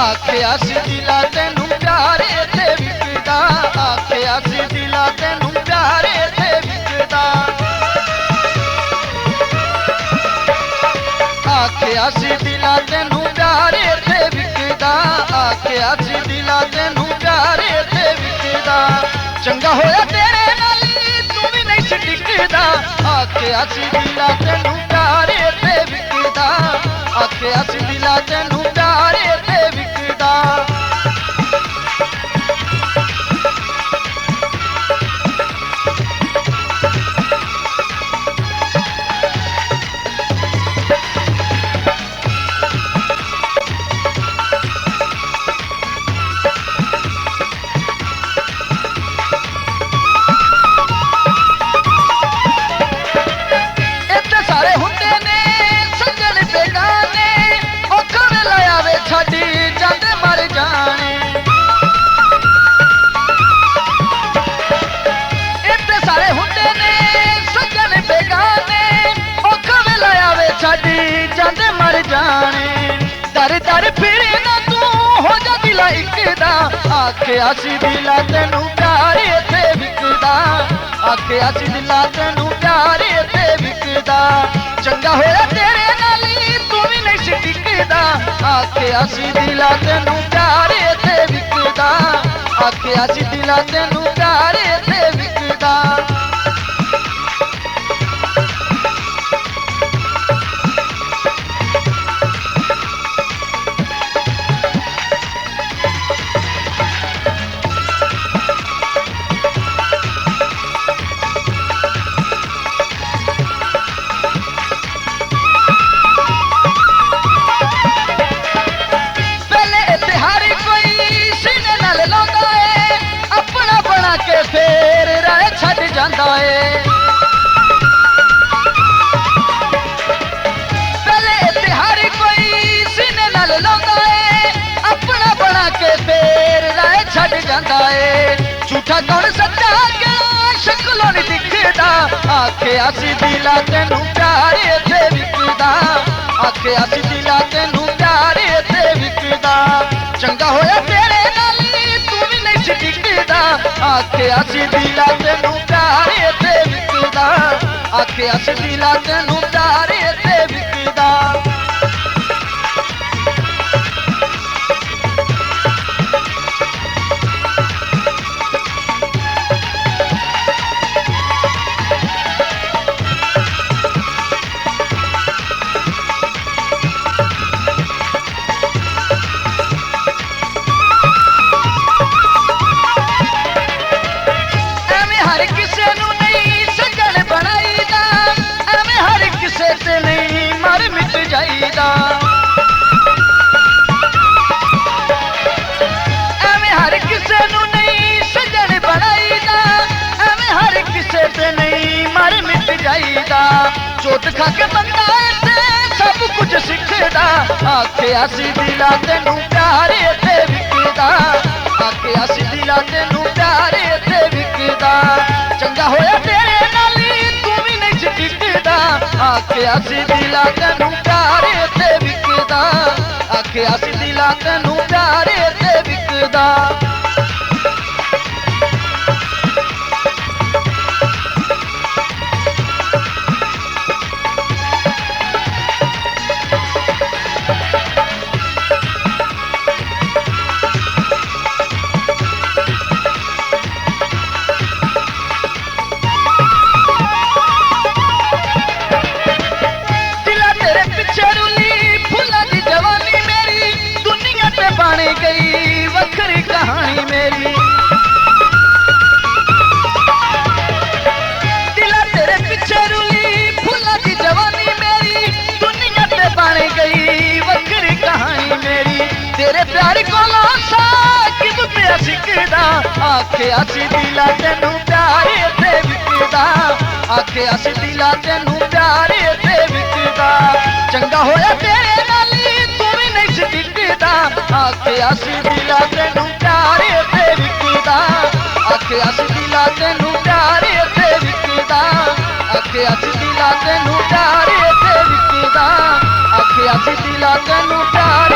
आखिया सी दिला तेनू प्यारे ते विकदा, आखिया सी दिला तेनू प्यारे ते विकदा, आखिया सी दिला तेनू प्यारे ते विकदा, आखिया सी दिला तेनू प्यारे ते विकदा। चंगा होया तेरे नाल तू भी नहीं सी टिकदा, आखिया सी दिला तेनू प्यारे ते विकदा, आखिया सी दिला तेनू प्यारे ते विकदा। जाते मर जाने दर दर फिरे ना तू हो जा दिला इकदा, आखिया सी दिला तेनू प्यारे ते विकदा, आखिया सी दिला तेनू प्यारे ते विकदा। चंगा होया तेरे नाल तू भी नहीं सी टिकदा, आखिया सी दिला तेनू प्यारे ते विकदा, आखिया सी दिला तेनू प्यारे ते विकदा। फेर राह छड़ जांदा है पहले इतिहार कोई सीने नाल लांदा है, अपना बना के फेर राह छड़ जांदा है। झूठा कौन सच्चा गला शक्लों नहीं दिखदा, आखिया सी दिला तेनू प्यारे ते विकदा, आखिया सी दिला तेनू प्यारे ते विकदा। चंगा होया तेरे नाल तू भी नहीं सी टिकदा, आखिया सी दिला तेनू प्यारे ते विकदा, आखिया सी दिला तेनू प्यारे ते विकदा। जाईदा एवें हर किसे नू नहीं सजन बनाईदा, एवें हर किसे ते नहीं मर मिट जाईदा। चोट खा के बंदा ते सब कुछ सिखदा, आखिया सी दिला तेनू प्यारे ते विकदा, आखिया सी दिला तेनू प्यारे ते विकदा। चंगा होया तेरे नाल तू भी नहीं सी टिकदा, आखिया सी दिला तेनू प्यारे ते विकदा, आखिया सी दिला तेनू प्यारे ते विकदा। बन गई वखरी कहानी मेरी, दिला तेरे पिछे रुली फुला की जवानी मेरी, दुनिया ते बन गई वखरी कहानी मेरी। तेरे प्यार को साकिब पे सिकदा, आखिया सी दिला तेनू प्यारे ते विकदा, आखिया सी दिला तेनू प्यारे ते विकदा। चंगा होया तेरे नाल तू भी नहीं सी टिकदा, आखिया सी दिला तेनू प्यारे ते विकदा, आखिया सी दिला तेनू प्यारे ते विकदा, आखिया सी दिला तेनू प्यारे ते विकदा, आखिया सी दिला तेनू प्यारे